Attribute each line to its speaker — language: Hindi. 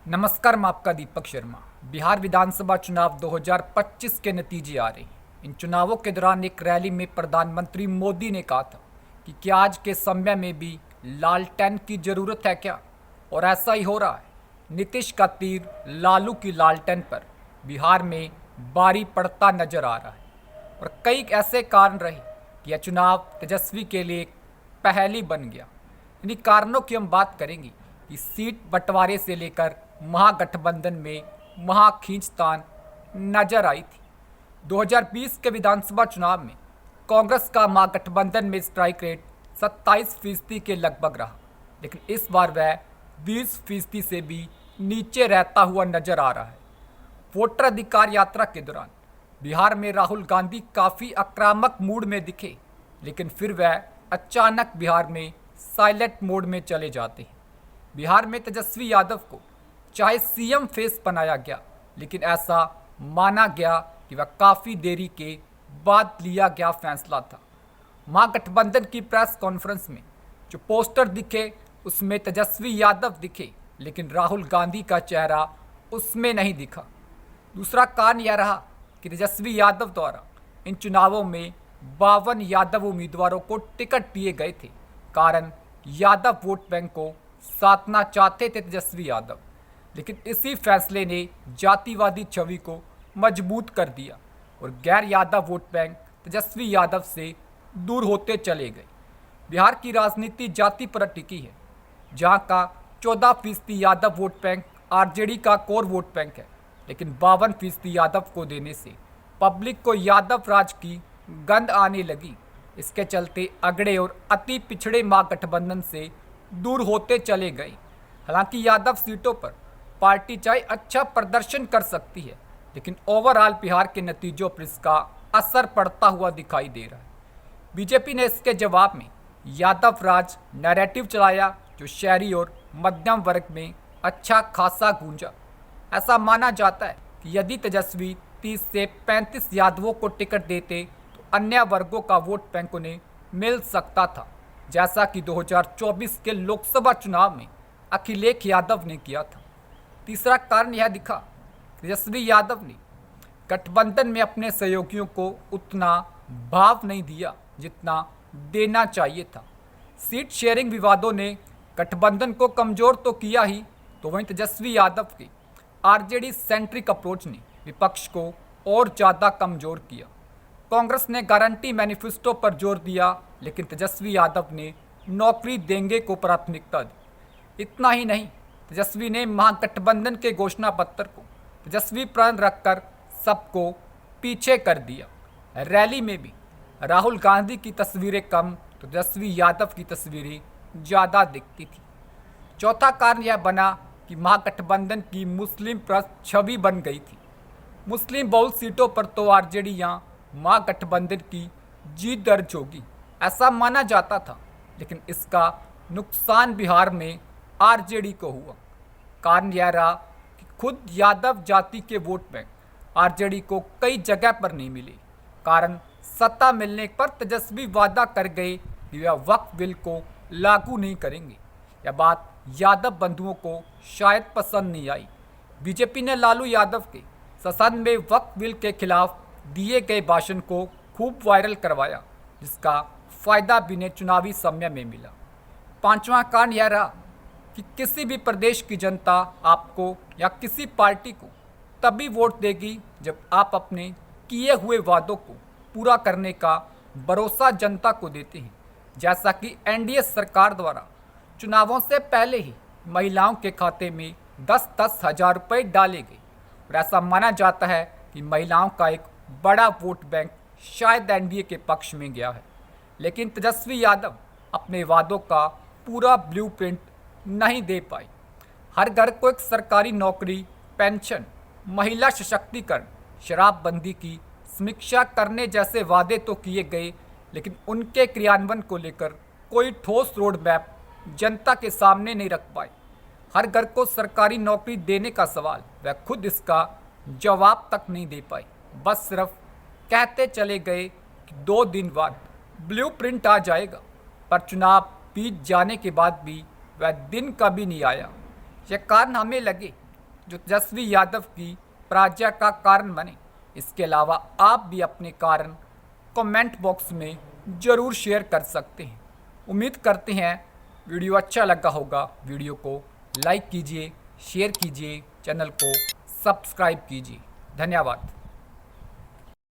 Speaker 1: नमस्कार, मैं आपका दीपक शर्मा। बिहार विधानसभा चुनाव 2025 के नतीजे आ रहे हैं। इन चुनावों के दौरान एक रैली में प्रधानमंत्री मोदी ने कहा था कि क्या आज के समय में भी लालटेन की ज़रूरत है क्या, और ऐसा ही हो रहा है। नीतीश का तीर लालू की लालटेन पर बिहार में भारी पड़ता नजर आ रहा है, और कई ऐसे कारण रहे कि यह चुनाव तेजस्वी के लिए एक पहेली बन गया। इन्हीं कारणों की हम बात करेंगे कि सीट बंटवारे से लेकर महागठबंधन में महाखींचतान नजर आई थी। 2020 के विधानसभा चुनाव में कांग्रेस का महागठबंधन में स्ट्राइक रेट 27% के लगभग रहा, लेकिन इस बार वह 20% से भी नीचे रहता हुआ नजर आ रहा है। वोटर अधिकार यात्रा के दौरान बिहार में राहुल गांधी काफ़ी आक्रामक मूड में दिखे, लेकिन फिर वह अचानक बिहार में साइलेंट मोड में चले जाते हैं। बिहार में तेजस्वी यादव को चाहे सीएम फेस बनाया गया, लेकिन ऐसा माना गया कि वह काफ़ी देरी के बाद लिया गया फैसला था। महागठबंधन की प्रेस कॉन्फ्रेंस में जो पोस्टर दिखे उसमें तेजस्वी यादव दिखे, लेकिन राहुल गांधी का चेहरा उसमें नहीं दिखा। दूसरा कारण यह रहा कि तेजस्वी यादव द्वारा इन चुनावों में 52 यादव उम्मीदवारों को टिकट दिए गए थे। कारण यादव वोट बैंक को साधना चाहते थे तेजस्वी यादव, लेकिन इसी फैसले ने जातिवादी छवि को मजबूत कर दिया और गैर यादव वोट बैंक तेजस्वी यादव से दूर होते चले गए। बिहार की राजनीति जाति पर टिकी है, जहां का 14% यादव वोट बैंक आरजेडी का कोर वोट बैंक है, लेकिन 52% यादव को देने से पब्लिक को यादव राज की गंध आने लगी। इसके चलते अगड़े और अति पिछड़े महागठबंधन से दूर होते चले गए। हालांकि यादव सीटों पर पार्टी चाहे अच्छा प्रदर्शन कर सकती है, लेकिन ओवरऑल बिहार के नतीजों पर इसका असर पड़ता हुआ दिखाई दे रहा है। बीजेपी ने इसके जवाब में यादव राज नैरेटिव चलाया, जो शहरी और मध्यम वर्ग में अच्छा खासा गूंजा। ऐसा माना जाता है कि यदि तेजस्वी 30 से 35 यादवों को टिकट देते तो अन्य वर्गों का वोट बैंक उन्हें मिल सकता था, जैसा कि 2024 के लोकसभा चुनाव में अखिलेश यादव ने किया था। तीसरा कारण यह दिखा, तेजस्वी यादव ने गठबंधन में अपने सहयोगियों को उतना भाव नहीं दिया जितना देना चाहिए था। सीट शेयरिंग विवादों ने गठबंधन को कमजोर तो किया ही, तो वहीं तेजस्वी यादव के आरजेडी सेंट्रिक अप्रोच ने विपक्ष को और ज़्यादा कमजोर किया। कांग्रेस ने गारंटी मैनिफेस्टो पर जोर दिया, लेकिन तेजस्वी यादव ने नौकरी देंगे को प्राथमिकता दी। इतना ही नहीं, तेजस्वी ने महागठबंधन के घोषणा पत्र को तेजस्वी प्रण रखकर सबको पीछे कर दिया। रैली में भी राहुल गांधी की तस्वीरें कम तो तेजस्वी यादव की तस्वीरें ज़्यादा दिखती थी। चौथा कारण यह बना कि महागठबंधन की मुस्लिम प्रस्त छवि बन गई थी। मुस्लिम बहुल सीटों पर तो आरजेडी यहाँ महागठबंधन की जीत दर्ज होगी, ऐसा माना जाता था, लेकिन इसका नुकसान बिहार में आरजेडी को हुआ। कारण यह रहा कि खुद यादव जाति के वोट बैंक आरजेडी को कई जगह पर नहीं मिले। कारण सत्ता मिलने पर तेजस्वी वादा कर गए कि वह वक्फ बिल को लागू नहीं करेंगे। यह बात यादव बंधुओं को शायद पसंद नहीं आई। बीजेपी ने लालू यादव के सदन में वक्फ बिल के खिलाफ दिए गए भाषण को खूब वायरल करवाया, जिसका फायदा भी ने चुनावी समय में मिला। पांचवा कारण यह रहा कि किसी भी प्रदेश की जनता आपको या किसी पार्टी को तभी वोट देगी जब आप अपने किए हुए वादों को पूरा करने का भरोसा जनता को देते हैं। जैसा कि एनडीए सरकार द्वारा चुनावों से पहले ही महिलाओं के खाते में 10-10 हज़ार रुपये डाले गए, और ऐसा माना जाता है कि महिलाओं का एक बड़ा वोट बैंक शायद एनडीए के पक्ष में गया है। लेकिन तेजस्वी यादव अपने वादों का पूरा ब्लूप्रिंट नहीं दे पाई। हर घर को एक सरकारी नौकरी, पेंशन, महिला सशक्तिकरण, शराबबंदी की समीक्षा करने जैसे वादे तो किए गए, लेकिन उनके क्रियान्वयन को लेकर कोई ठोस रोड मैप जनता के सामने नहीं रख पाए। हर घर को सरकारी नौकरी देने का सवाल वह खुद इसका जवाब तक नहीं दे पाए। बस सिर्फ कहते चले गए कि 2 दिन बाद ब्लूप्रिंट आ जाएगा, पर चुनाव बीत जाने के बाद भी वह दिन कभी नहीं आया। यह कारण हमें लगे जो तेजस्वी यादव की पराजय का कारण बने। इसके अलावा आप भी अपने कारण कमेंट बॉक्स में ज़रूर शेयर कर सकते हैं। उम्मीद करते हैं वीडियो अच्छा लगा होगा। वीडियो को लाइक कीजिए, शेयर कीजिए, चैनल को सब्सक्राइब कीजिए। धन्यवाद।